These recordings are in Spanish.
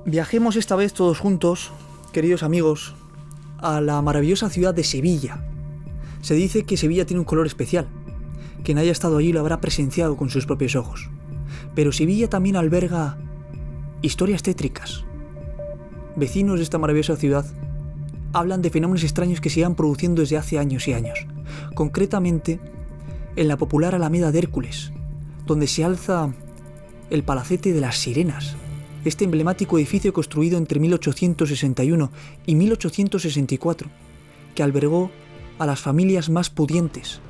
Viajemos esta vez todos juntos, queridos amigos, a la maravillosa ciudad de Sevilla. Se dice que Sevilla tiene un color especial. Quien haya estado allí lo habrá presenciado con sus propios ojos. Pero Sevilla también alberga historias tétricas. Vecinos de esta maravillosa ciudad hablan de fenómenos extraños que se iban produciendo desde hace años y años. Concretamente, en la popular Alameda de Hércules, donde se alza el Palacete de las Sirenas, este emblemático edificio construido entre 1861 y 1864, que albergó a las familias más pudientes,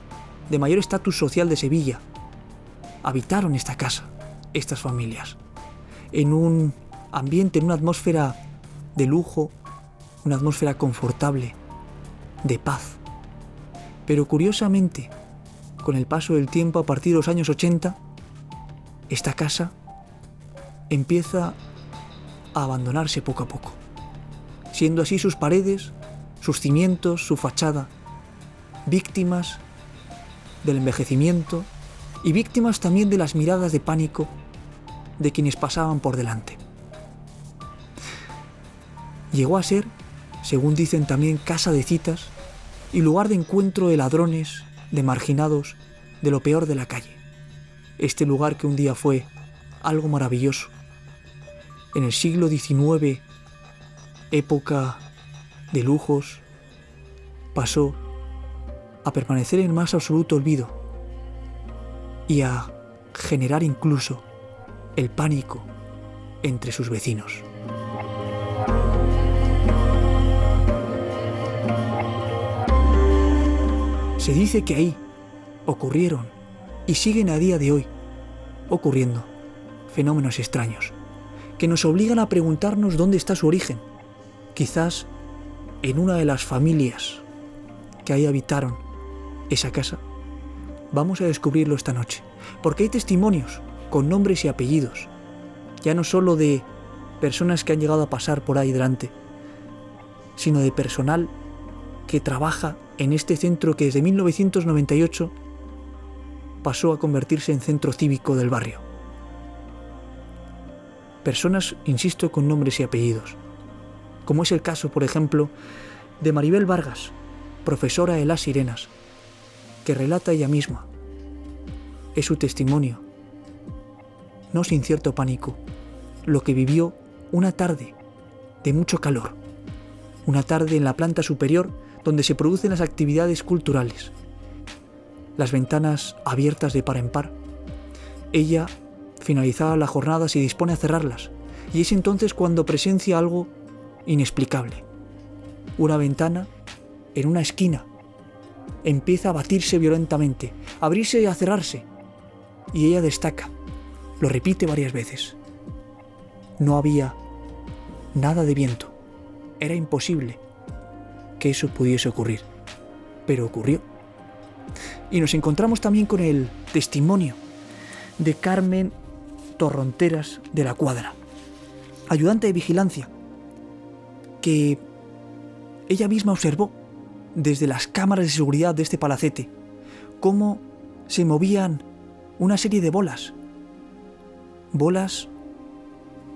de mayor estatus social de Sevilla. Habitaron esta casa, estas familias, en un ambiente, en una atmósfera de lujo, una atmósfera confortable, de paz. Pero curiosamente, con el paso del tiempo, a partir de los años 80, esta casa empieza a abandonarse poco a poco, siendo así sus paredes, sus cimientos, su fachada, víctimas del envejecimiento y víctimas también de las miradas de pánico de quienes pasaban por delante. Llegó a ser, según dicen también, casa de citas y lugar de encuentro de ladrones, de marginados, de lo peor de la calle. Este lugar que un día fue algo maravilloso. En el siglo XIX, época de lujos, pasó a permanecer en más absoluto olvido y a generar incluso el pánico entre sus vecinos. Se dice que ahí ocurrieron y siguen a día de hoy ocurriendo fenómenos extraños que nos obligan a preguntarnos dónde está su origen. Quizás en una de las familias que ahí habitaron esa casa. Vamos a descubrirlo esta noche, porque hay testimonios con nombres y apellidos, ya no solo de personas que han llegado a pasar por ahí delante, sino de personal que trabaja en este centro que desde 1998 pasó a convertirse en centro cívico del barrio. Personas, insisto, con nombres y apellidos, como es el caso, por ejemplo, de Maribel Vargas, profesora de Las Sirenas, que relata ella misma. Es su testimonio, no sin cierto pánico, lo que vivió una tarde de mucho calor, una tarde en la planta superior donde se producen las actividades culturales. Las ventanas abiertas de par en par. Ella, finalizada la jornada, se dispone a cerrarlas, y es entonces cuando presencia algo inexplicable. Una ventana en una esquina empieza a batirse violentamente, a abrirse y a cerrarse, y ella destaca, lo repite varias veces. No había nada de viento, era imposible que eso pudiese ocurrir, pero ocurrió. Y nos encontramos también con el testimonio de Carmen Torronteras de la Cuadra, ayudante de vigilancia, que ella misma observó desde las cámaras de seguridad de este palacete cómo se movían una serie de bolas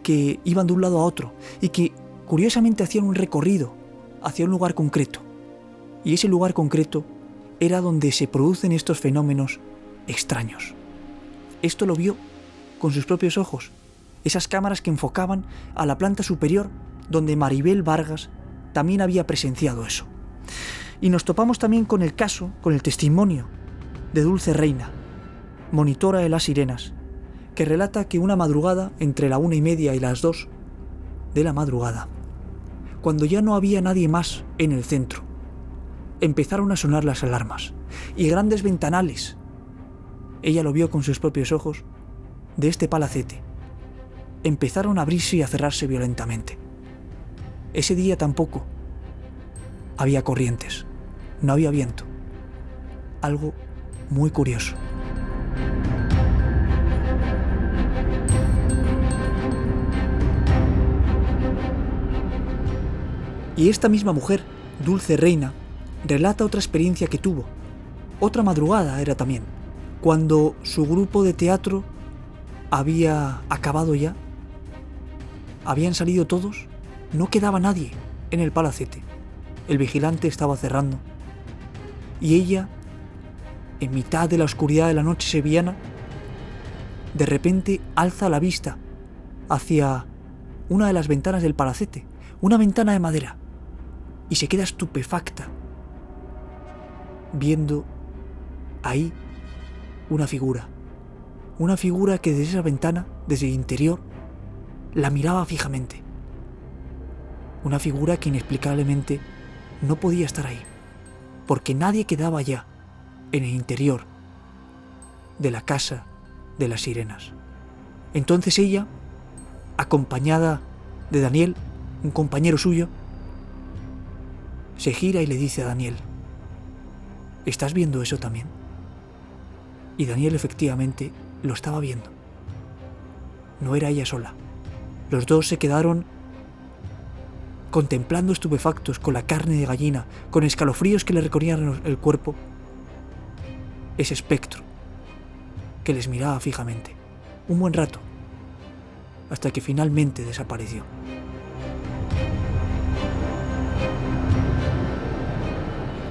que iban de un lado a otro y que curiosamente hacían un recorrido hacia un lugar concreto, y ese lugar concreto era donde se producen estos fenómenos extraños. Esto lo vio con sus propios ojos, esas cámaras que enfocaban a la planta superior donde Maribel Vargas también había presenciado eso. Y nos topamos también con el caso, con el testimonio de Dulce Reina, monitora de Las Sirenas, que relata que una madrugada, entre la 1:30 y las 2 de la madrugada, cuando ya no había nadie más en el centro, empezaron a sonar las alarmas y grandes ventanales. Ella lo vio con sus propios ojos de este palacete. Empezaron a abrirse y a cerrarse violentamente. Ese día tampoco había corrientes, no había viento. Algo muy curioso. Y esta misma mujer, Dulce Reina, relata otra experiencia que tuvo. Otra madrugada era también, cuando su grupo de teatro había acabado ya habían salido todos, no quedaba nadie en el palacete. El vigilante estaba cerrando. Y ella, en mitad de la oscuridad de la noche sevillana, de repente alza la vista hacia una de las ventanas del palacete, una ventana de madera, y se queda estupefacta viendo ahí una figura que desde esa ventana, desde el interior, la miraba fijamente. Una figura que inexplicablemente no podía estar ahí, porque nadie quedaba ya en el interior de la casa de las sirenas. Entonces ella, acompañada de Daniel, un compañero suyo, se gira y le dice a Daniel: ¿estás viendo eso también? Y Daniel efectivamente lo estaba viendo. No era ella sola. Los dos se quedaron contemplando estupefactos, con la carne de gallina, con escalofríos que le recorrían el cuerpo, ese espectro que les miraba fijamente. Un buen rato, hasta que finalmente desapareció.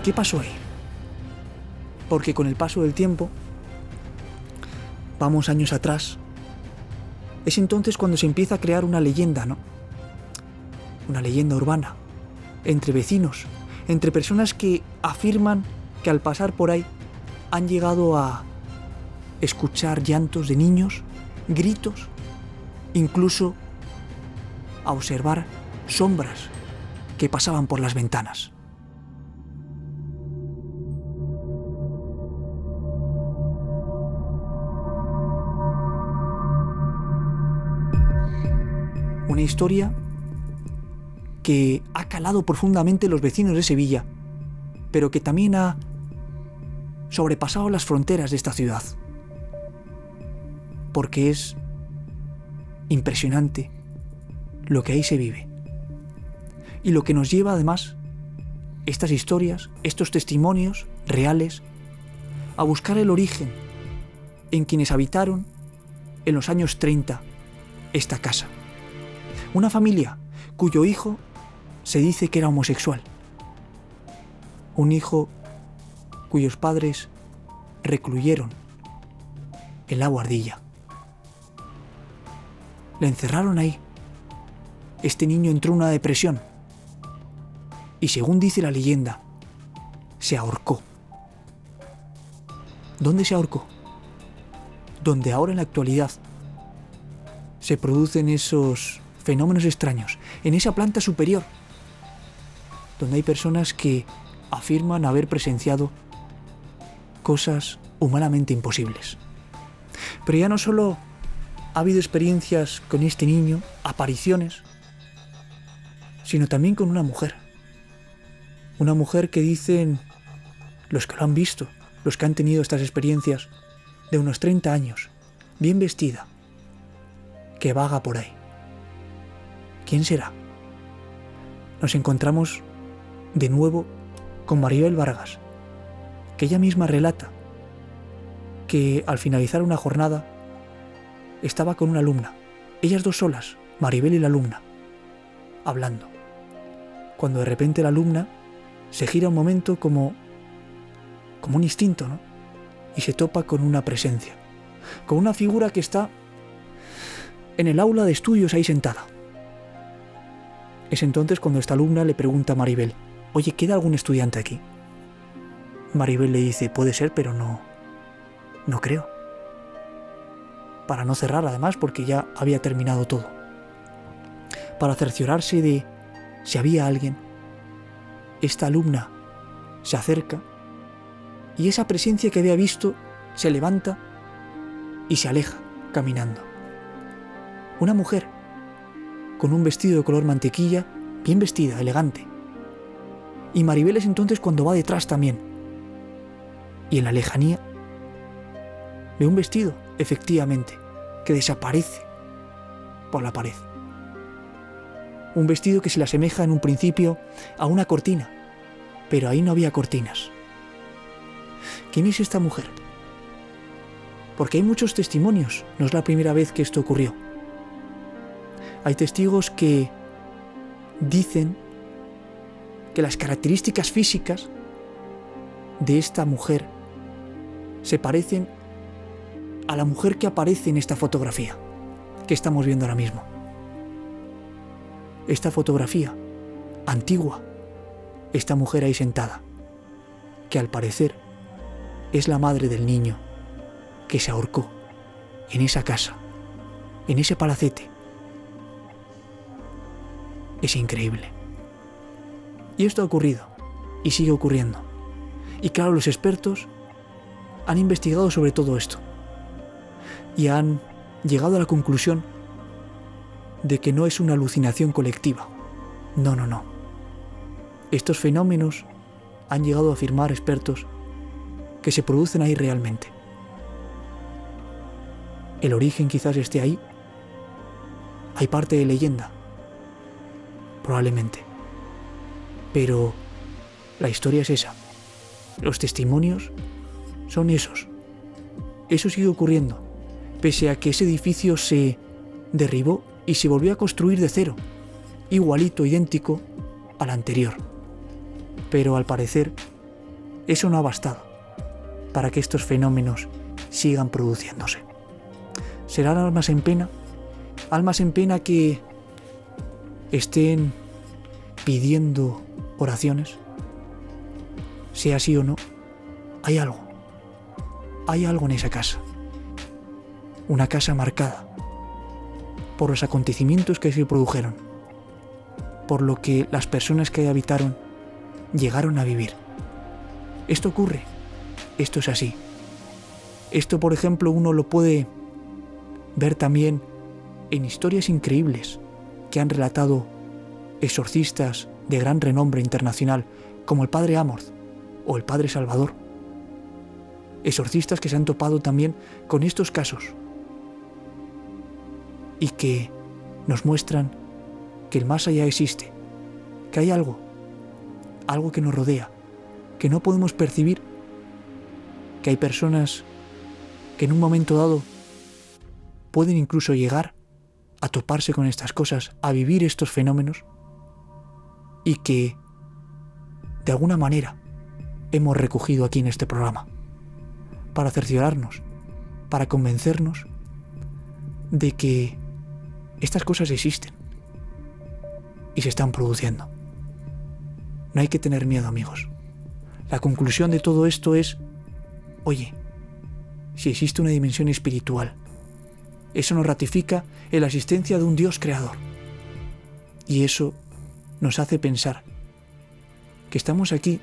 ¿Qué pasó ahí? Porque con el paso del tiempo, vamos años atrás, es entonces cuando se empieza a crear una leyenda, ¿no? Una leyenda urbana, entre vecinos, entre personas que afirman que al pasar por ahí han llegado a escuchar llantos de niños, gritos, incluso a observar sombras que pasaban por las ventanas. Una historia que ha calado profundamente en los vecinos de Sevilla, pero que también ha sobrepasado las fronteras de esta ciudad, porque es impresionante lo que ahí se vive y lo que nos lleva además estas historias, estos testimonios reales, a buscar el origen en quienes habitaron en los años 30 esta casa. Una familia cuyo hijo se dice que era homosexual. Un hijo cuyos padres recluyeron en la guardilla. Le encerraron ahí. Este niño entró en una depresión y, según dice la leyenda, se ahorcó. ¿Dónde se ahorcó? Donde ahora en la actualidad se producen esos fenómenos extraños, en esa planta superior, donde hay personas que afirman haber presenciado cosas humanamente imposibles. Pero ya no solo ha habido experiencias con este niño, apariciones, sino también con una mujer. Una mujer que dicen los que lo han visto, los que han tenido estas experiencias, de unos 30 años, bien vestida, que vaga por ahí. ¿Quién será? Nos encontramos de nuevo con Maribel Vargas, que ella misma relata que al finalizar una jornada estaba con una alumna, ellas dos solas, Maribel y la alumna, hablando, cuando de repente la alumna se gira un momento como un instinto, ¿no? Y se topa con una presencia, con una figura que está en el aula de estudios ahí sentada. Es entonces cuando esta alumna le pregunta a Maribel: oye, ¿queda algún estudiante aquí? Maribel le dice: puede ser, pero no creo. Para no cerrar, además, porque ya había terminado todo. Para cerciorarse de si había alguien, esta alumna se acerca y esa presencia que había visto se levanta y se aleja caminando. Una mujer con un vestido de color mantequilla, bien vestida, elegante. Y Maribel es entonces cuando va detrás también. Y en la lejanía ve un vestido, efectivamente, que desaparece por la pared. Un vestido que se le asemeja en un principio a una cortina, pero ahí no había cortinas. ¿Quién es esta mujer? Porque hay muchos testimonios, no es la primera vez que esto ocurrió. Hay testigos que dicen que las características físicas de esta mujer se parecen a la mujer que aparece en esta fotografía que estamos viendo ahora mismo. Esta fotografía antigua, esta mujer ahí sentada, que al parecer es la madre del niño que se ahorcó en esa casa, en ese palacete. Es increíble. Y esto ha ocurrido, y sigue ocurriendo. Y claro, los expertos han investigado sobre todo esto, y han llegado a la conclusión de que no es una alucinación colectiva. No, no, no. Estos fenómenos han llegado a afirmar expertos que se producen ahí realmente. El origen quizás esté ahí. Hay parte de leyenda, probablemente. Pero la historia es esa. Los testimonios son esos. Eso sigue ocurriendo, pese a que ese edificio se derribó y se volvió a construir de cero, igualito, idéntico al anterior. Pero al parecer, eso no ha bastado para que estos fenómenos sigan produciéndose. ¿Serán almas en pena? Almas en pena que estén pidiendo oraciones. Sea así o no, hay algo. Hay algo en esa casa. Una casa marcada por los acontecimientos que se produjeron, por lo que las personas que ahí habitaron llegaron a vivir. Esto ocurre, esto es así. Esto, por ejemplo, uno lo puede ver también en historias increíbles que han relatado exorcistas de gran renombre internacional, como el padre Amorth o el padre Salvador. Exorcistas que se han topado también con estos casos y que nos muestran que el más allá existe, que hay algo que nos rodea, que no podemos percibir, que hay personas que en un momento dado pueden incluso llegar a toparse con estas cosas, a vivir estos fenómenos, y que de alguna manera hemos recogido aquí en este programa para cerciorarnos, para convencernos de que estas cosas existen y se están produciendo. No hay que tener miedo, amigos. La conclusión de todo esto es, oye, si existe una dimensión espiritual, eso nos ratifica en la existencia de un Dios creador. Y eso nos hace pensar que estamos aquí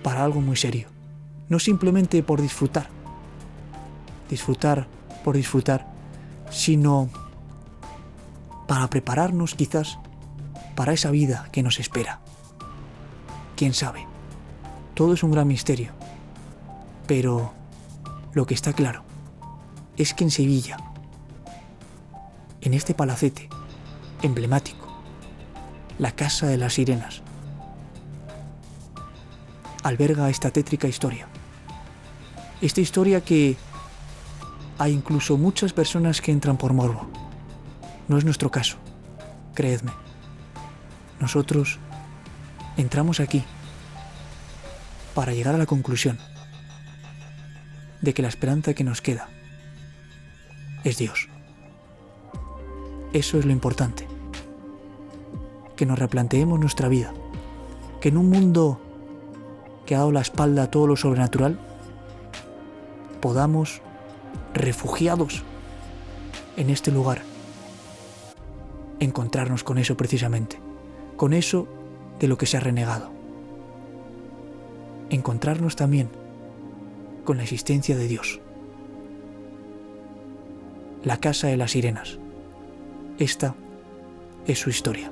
para algo muy serio, no simplemente por disfrutar por disfrutar, sino para prepararnos quizás para esa vida que nos espera. ¿Quién sabe? Todo es un gran misterio, pero lo que está claro es que en Sevilla, en este palacete emblemático, la Casa de las Sirenas, alberga esta tétrica historia. Esta historia que hay incluso muchas personas que entran por morbo. No es nuestro caso, creedme. Nosotros entramos aquí para llegar a la conclusión de que la esperanza que nos queda es Dios. Eso es lo importante. Que nos replanteemos nuestra vida. Que en un mundo que ha dado la espalda a todo lo sobrenatural, podamos, refugiados en este lugar, encontrarnos con eso precisamente, con eso de lo que se ha renegado. Encontrarnos también con la existencia de Dios. La Casa de las Sirenas. Esta es su historia.